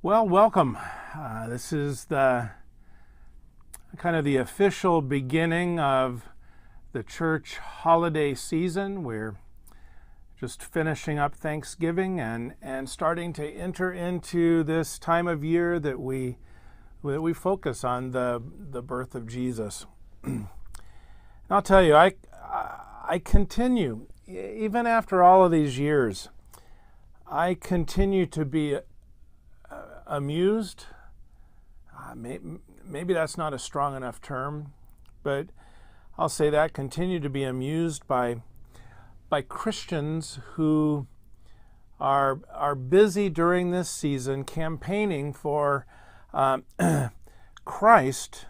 Well, welcome. This is the official beginning of the church holiday season. We're just finishing up Thanksgiving and starting to enter into this time of year that we focus on the birth of Jesus. And I'll tell you, I continue, even after all of these years, I continue to be amused. Maybe that's not a strong enough term, but I'll say that. Continue to be amused by Christians who are busy during this season campaigning for Christ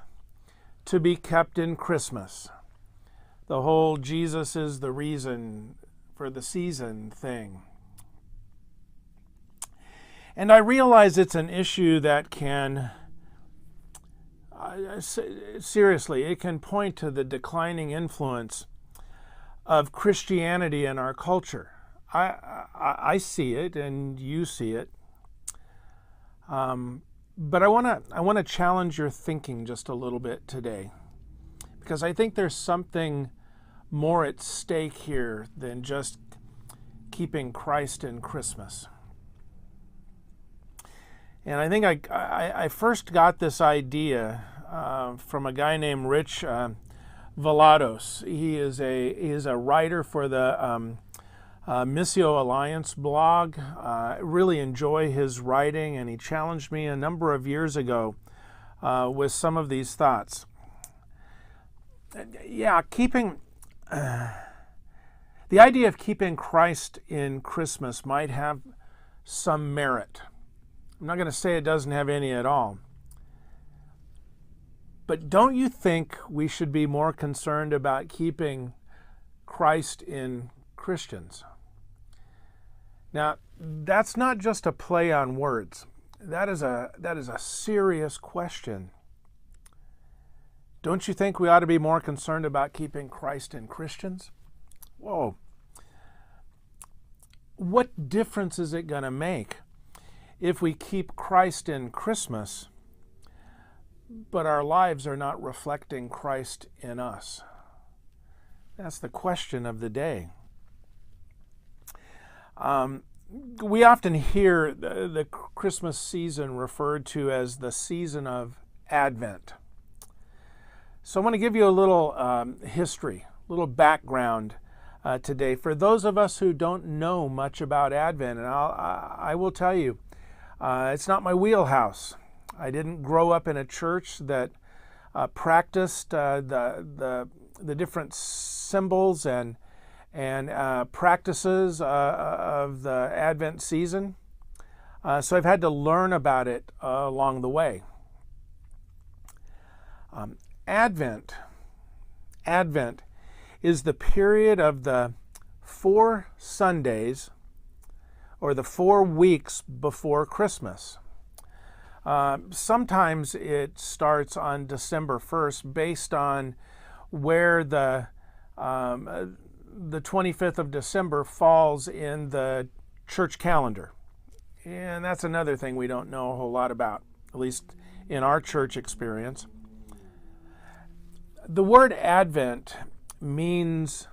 to be kept in Christmas. The whole Jesus is the reason for the season thing. And I realize it's an issue that can, seriously, it can point to the declining influence of Christianity in our culture. I see it, and you see it. But I want to challenge your thinking just a little bit today, because I think there's something more at stake here than just keeping Christ in Christmas. And I think I first got this idea from a guy named Rich Valados. He is a writer for the Missio Alliance blog. I really enjoy his writing, and he challenged me a number of years ago with some of these thoughts. The idea of keeping Christ in Christmas might have some merit. I'm not going to say it doesn't have any at all. But don't you think we should be more concerned about keeping Christ in Christians? Now, that's not just a play on words. That is a serious question. Don't you think we ought to be more concerned about keeping Christ in Christians? Whoa. What difference is it going to make if we keep Christ in Christmas, but our lives are not reflecting Christ in us? That's the question of the day. We often hear the Christmas season referred to as the season of Advent. So I want to give you a little history, a little background today for those of us who don't know much about Advent. And I will tell you, it's not my wheelhouse. I didn't grow up in a church that practiced the different symbols and practices of the Advent season. So I've had to learn about it along the way. Advent is the period of the 4 Sundays or the 4 weeks before Christmas. Sometimes it starts on December 1st based on where the 25th of December falls in the church calendar. And that's another thing we don't know a whole lot about, at least in our church experience. The word Advent means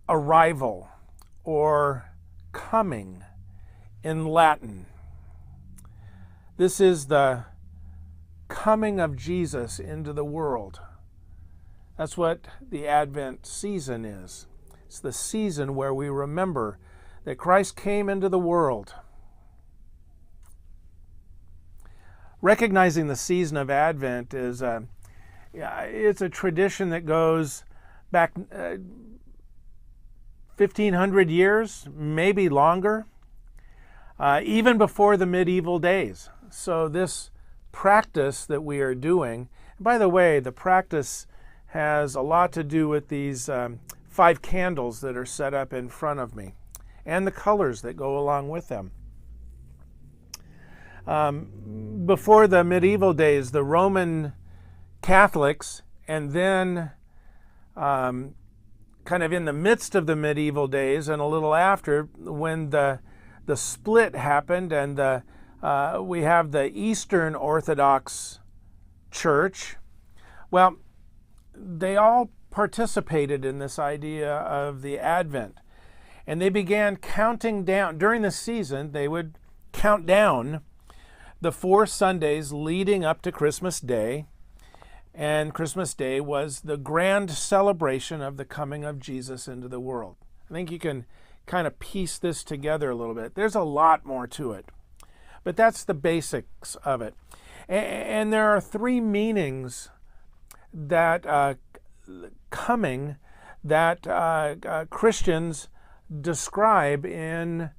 arrival or coming in Latin. This is the coming of Jesus into the world. That's what the Advent season is. It's the season where we remember that Christ came into the world. Recognizing the season of Advent is it's a tradition that goes back 1,500 years, maybe longer, even before the medieval days. So this practice that we are doing, and by the way, the practice has a lot to do with these 5 candles that are set up in front of me and the colors that go along with them. Before the medieval days, the Roman Catholics, and then kind of in the midst of the medieval days and a little after, when the split happened and the We have the Eastern Orthodox Church. Well, they all participated in this idea of the Advent. And they began counting down. During the season, they would count down the 4 Sundays leading up to Christmas Day. And Christmas Day was the grand celebration of the coming of Jesus into the world. I think you can kind of piece this together a little bit. There's a lot more to it, but that's the basics of it. And there are 3 meanings that coming that Christians describe in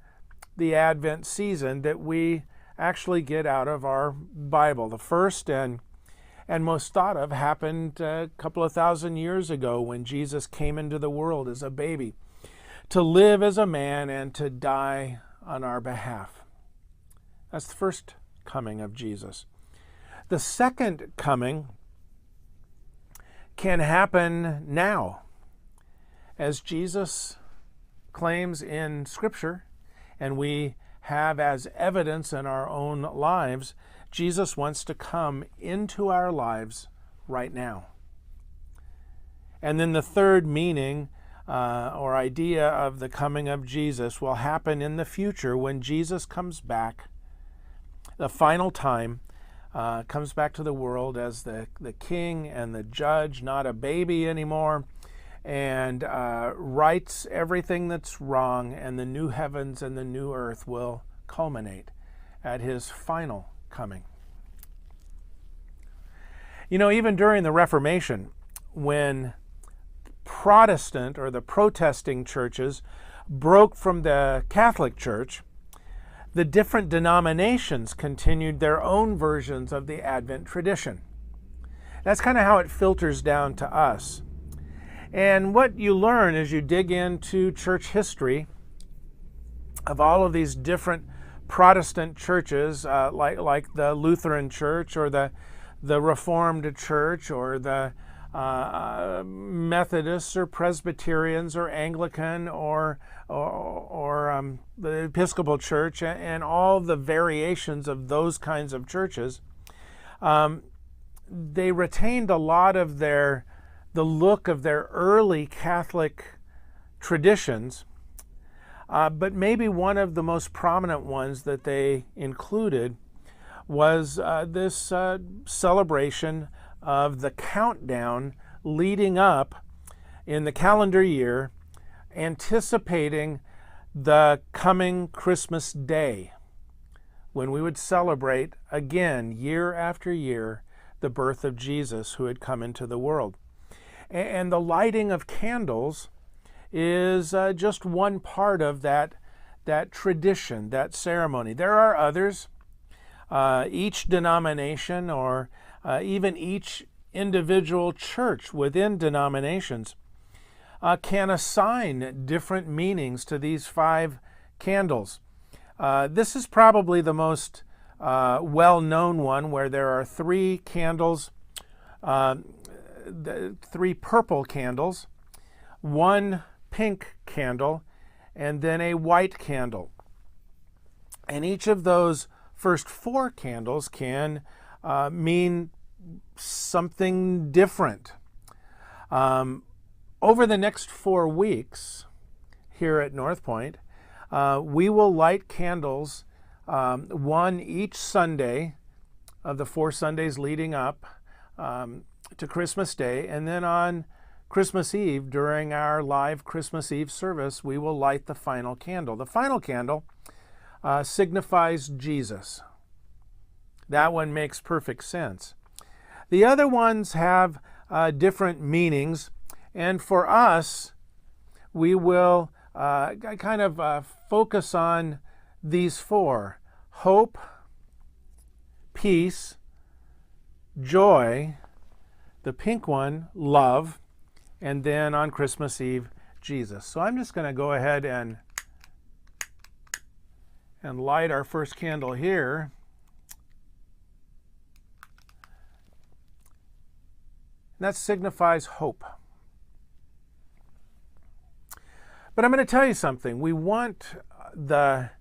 the Advent season that we actually get out of our Bible. The first and most thought of happened a couple of thousand years ago when Jesus came into the world as a baby to live as a man and to die on our behalf. That's the first coming of Jesus. The second coming can happen now, as Jesus claims in Scripture, and we have as evidence in our own lives. Jesus wants to come into our lives right now. And then the third meaning or idea of the coming of Jesus will happen in the future when Jesus comes back, the final time, comes back to the world as the king and the judge, not a baby anymore, and rights everything that's wrong, and the new heavens and the new earth will culminate at his final coming. You know, even during the Reformation, when Protestant or the protesting churches broke from the Catholic Church, the different denominations continued their own versions of the Advent tradition. That's kind of how it filters down to us. And what you learn as you dig into church history of all of these different Protestant churches, like the Lutheran Church or the Reformed Church or the Methodists or Presbyterians or Anglican or the Episcopal Church and all the variations of those kinds of churches, they retained a lot of the look of their early Catholic traditions, but maybe one of the most prominent ones that they included was this celebration of the countdown leading up in the calendar year, anticipating the coming Christmas Day, when we would celebrate again, year after year, the birth of Jesus who had come into the world. And the lighting of candles is just one part of that tradition, that ceremony. There are others. Each denomination or even each individual church within denominations can assign different meanings to these 5 candles. This is probably the most well-known one, where there are 3 candles, 3 purple candles, 1 pink candle, and then a white candle. And each of those first 4 candles can mean something different. Over the next 4 weeks here at North Point, we will light candles, 1 each Sunday of the 4 Sundays leading up to Christmas Day, and then on Christmas Eve, during our live Christmas Eve service, we will light the final candle. The final candle signifies Jesus. That one makes perfect sense. The other ones have different meanings, and for us, we will kind of focus on these 4: hope, peace, joy, the pink one, love, and then on Christmas Eve, Jesus. So I'm just going to go ahead and light our first candle here. That signifies hope. But I'm going to tell you something. We want the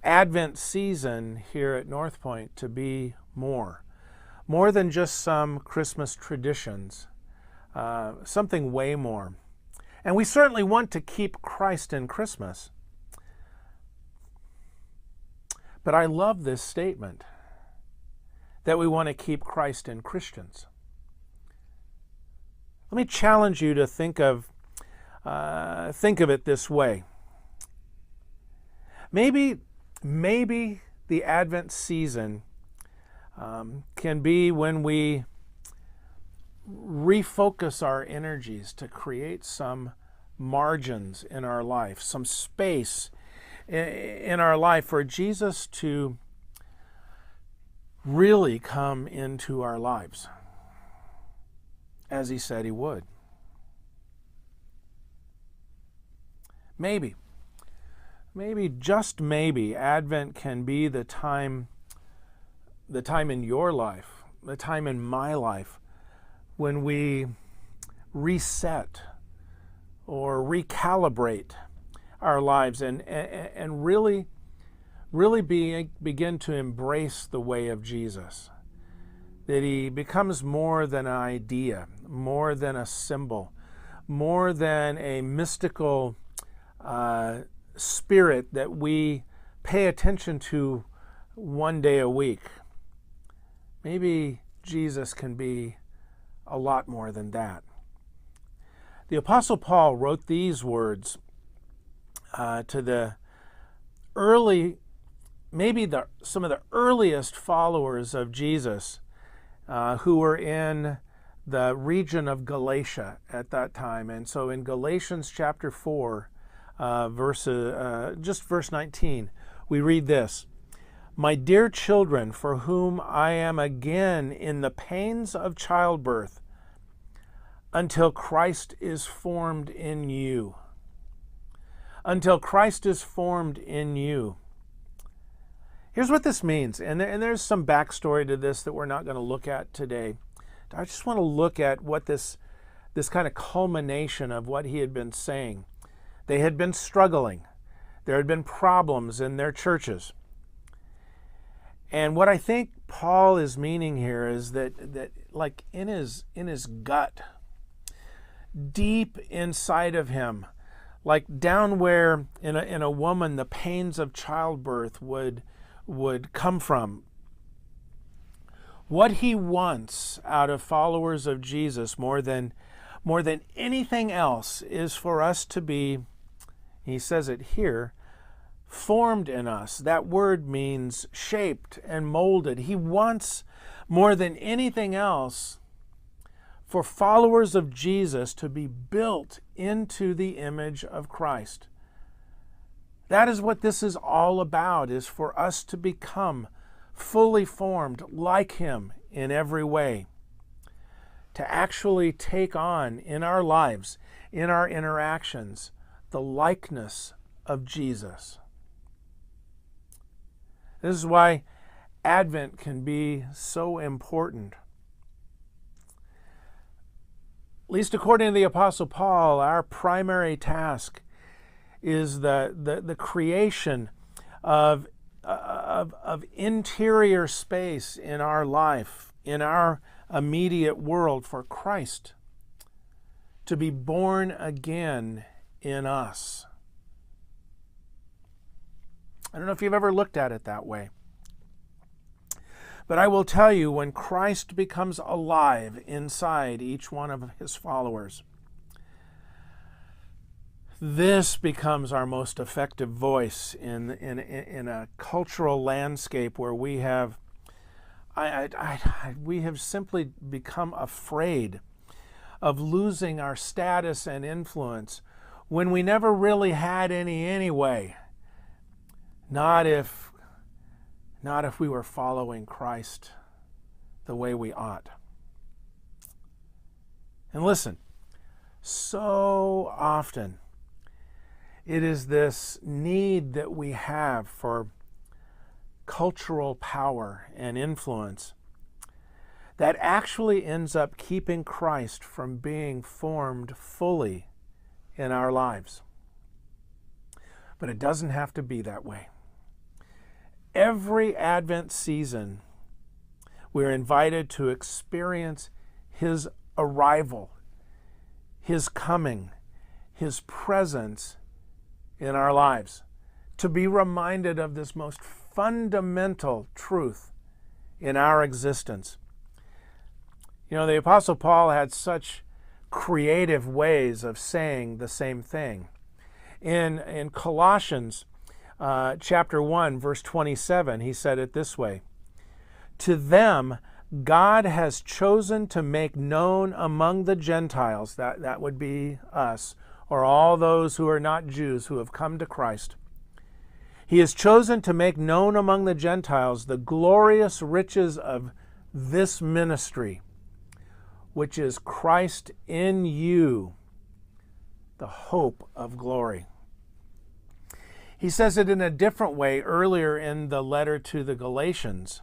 Advent season here at North Point to be more than just some Christmas traditions, something way more. And we certainly want to keep Christ in Christmas. But I love this statement that we want to keep Christ in Christians. Let me challenge you to think of it this way. Maybe the Advent season can be when we refocus our energies to create some margins in our life, some space in our life for Jesus to really come into our lives, as he said he would. Maybe, just maybe, Advent can be the time in your life, the time in my life, when we reset or recalibrate our lives and really begin to embrace the way of Jesus. That he becomes more than an idea, more than a symbol, more than a mystical spirit that we pay attention to one day a week. Maybe Jesus can be a lot more than that. The Apostle Paul wrote these words to the early, some of the earliest followers of Jesus who were in the region of Galatia at that time. And so in Galatians chapter 4, verse 19, we read this: "My dear children, for whom I am again in the pains of childbirth, until Christ is formed in you." Until Christ is formed in you. Here's what this means, and there's some backstory to this that we're not going to look at today. I just want to look at what this kind of culmination of what he had been saying. They had been struggling. There had been problems in their churches. And what I think Paul is meaning here is that like in his gut, deep inside of him, like down where in a woman the pains of childbirth would come from, what he wants out of followers of Jesus more than anything else is for us to be, he says it here, formed in us. That word means shaped and molded. He wants more than anything else for followers of Jesus to be built into the image of Christ. That is what this is all about, is for us to become fully formed like him in every way. To actually take on in our lives, in our interactions, the likeness of Jesus. This is why Advent can be so important. At least according to the Apostle Paul, our primary task is the creation of interior space in our life, in our immediate world, for Christ to be born again in us. I don't know if you've ever looked at it that way. But I will tell you, when Christ becomes alive inside each one of his followers, this becomes our most effective voice in a cultural landscape where we have simply become afraid of losing our status and influence when we never really had any anyway. Not if we were following Christ the way we ought. And listen, so often it is this need that we have for cultural power and influence that actually ends up keeping Christ from being formed fully in our lives. But it doesn't have to be that way. Every Advent season, we're invited to experience His arrival, His coming, His presence in our lives, to be reminded of this most fundamental truth in our existence. You know, the Apostle Paul had such creative ways of saying the same thing. In Colossians chapter 1, verse 27, he said it this way: "To them God has chosen to make known among the Gentiles," that would be us, or all those who are not Jews who have come to Christ. "He has chosen to make known among the Gentiles the glorious riches of this ministry, which is Christ in you, the hope of glory." He says it in a different way earlier in the letter to the Galatians,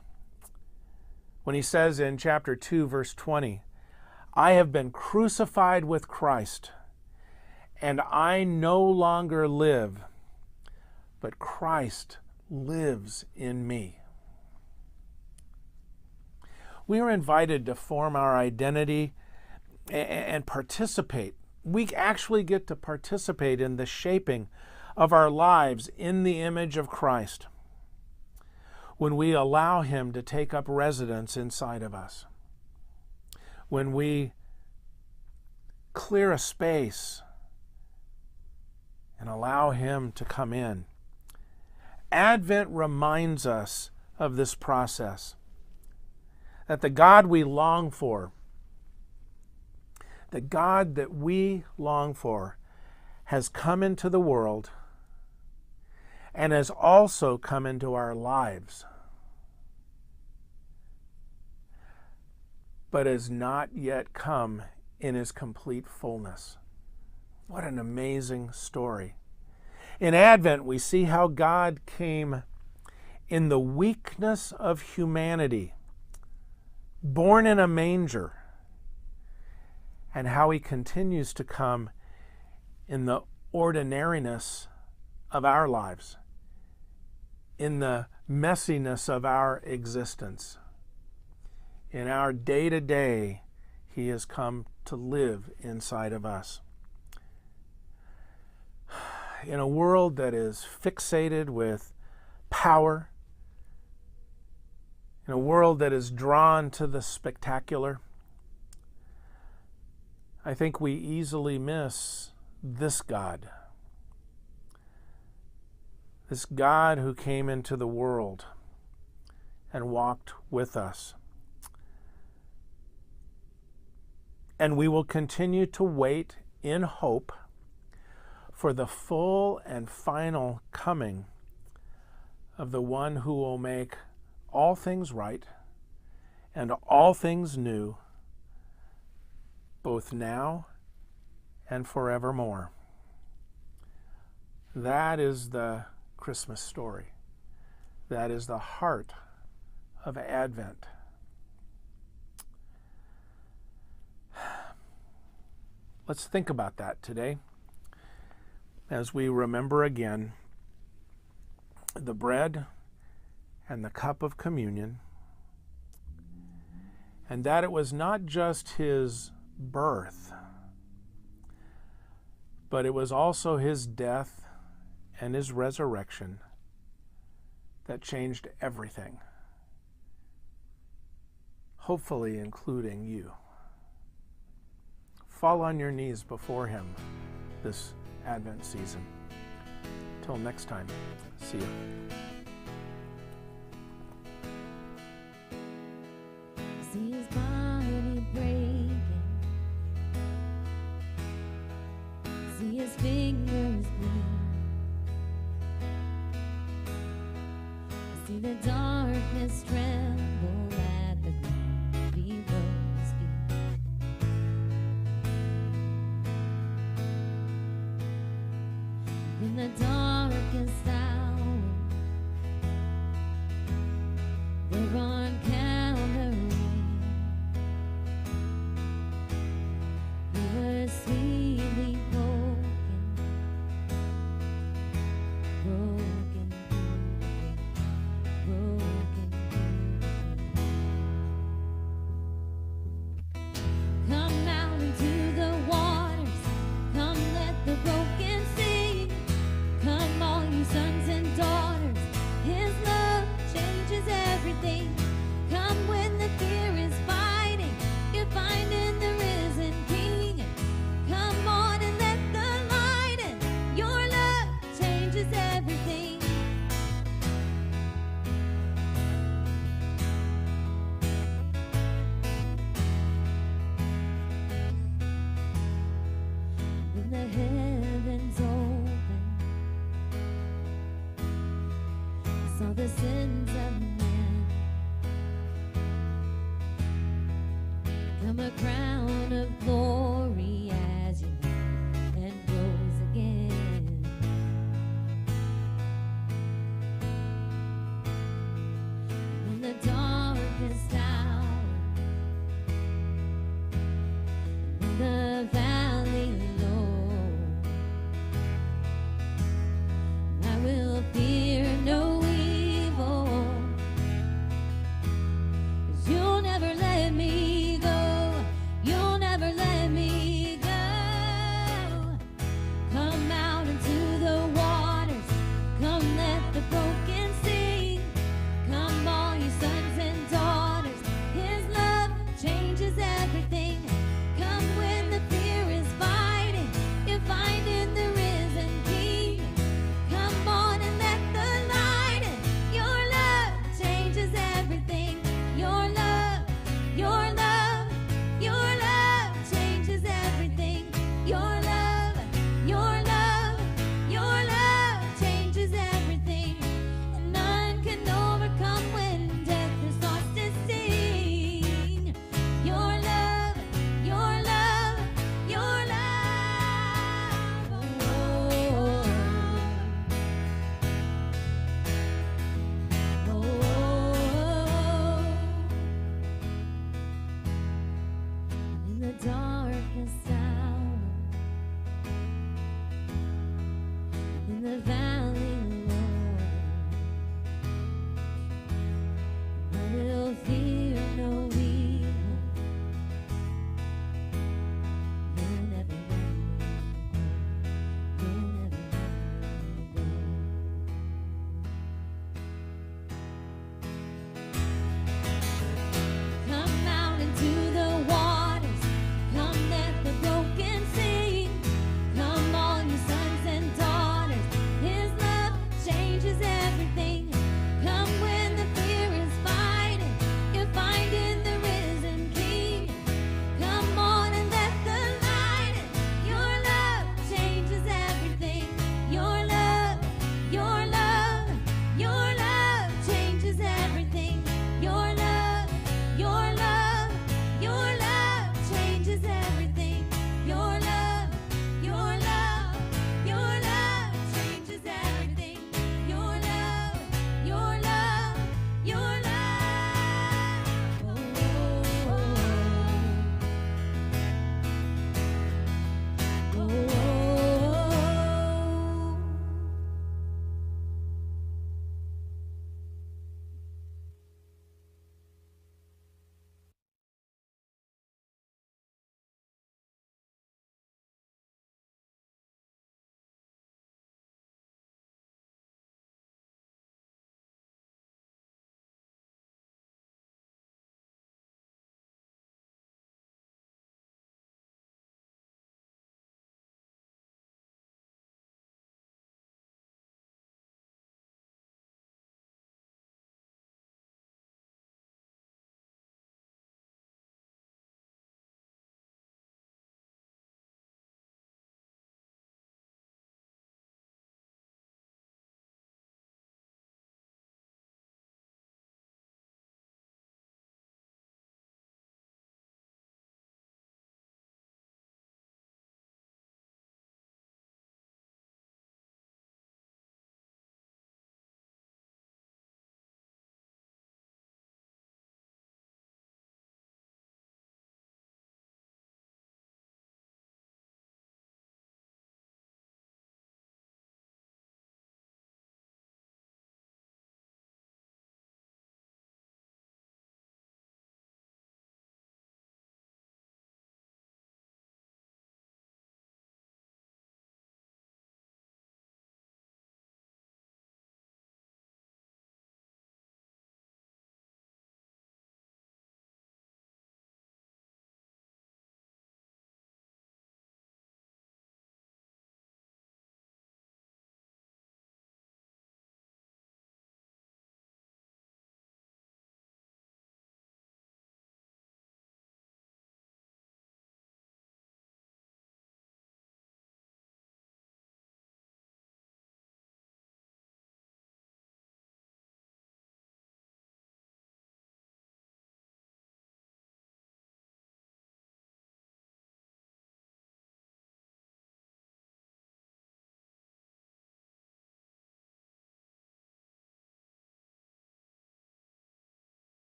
when he says in chapter 2, verse 20, "I have been crucified with Christ, and I no longer live, but Christ lives in me." We are invited to form our identity and participate. We actually get to participate in the shaping of our lives in the image of Christ when we allow Him to take up residence inside of us, when we clear a space and allow Him to come in. Advent reminds us of this process, that the God we long for, the God that we long for, has come into the world and has also come into our lives, but has not yet come in His complete fullness. What an amazing story. In Advent, we see how God came in the weakness of humanity, born in a manger, and how He continues to come in the ordinariness of our lives, in the messiness of our existence. In our day-to-day, He has come to live inside of us. In a world that is fixated with power, in a world that is drawn to the spectacular, I think we easily miss this God. This God who came into the world and walked with us. And we will continue to wait in hope for the full and final coming of the one who will make all things right and all things new, both now and forevermore. That is the Christmas story. That is the heart of Advent. Let's think about that today as we remember again the bread and the cup of communion, and that it was not just His birth, but it was also His death and His resurrection that changed everything, hopefully including you. Fall on your knees before Him this Advent season. Till next time, see you. See His body breaking, see His fingers bleed, see the darkness tremble at the glory rose feet. In the darkest hour, they're on Calvary. You were sweetly broken, broken through and the heavens open. I saw the sins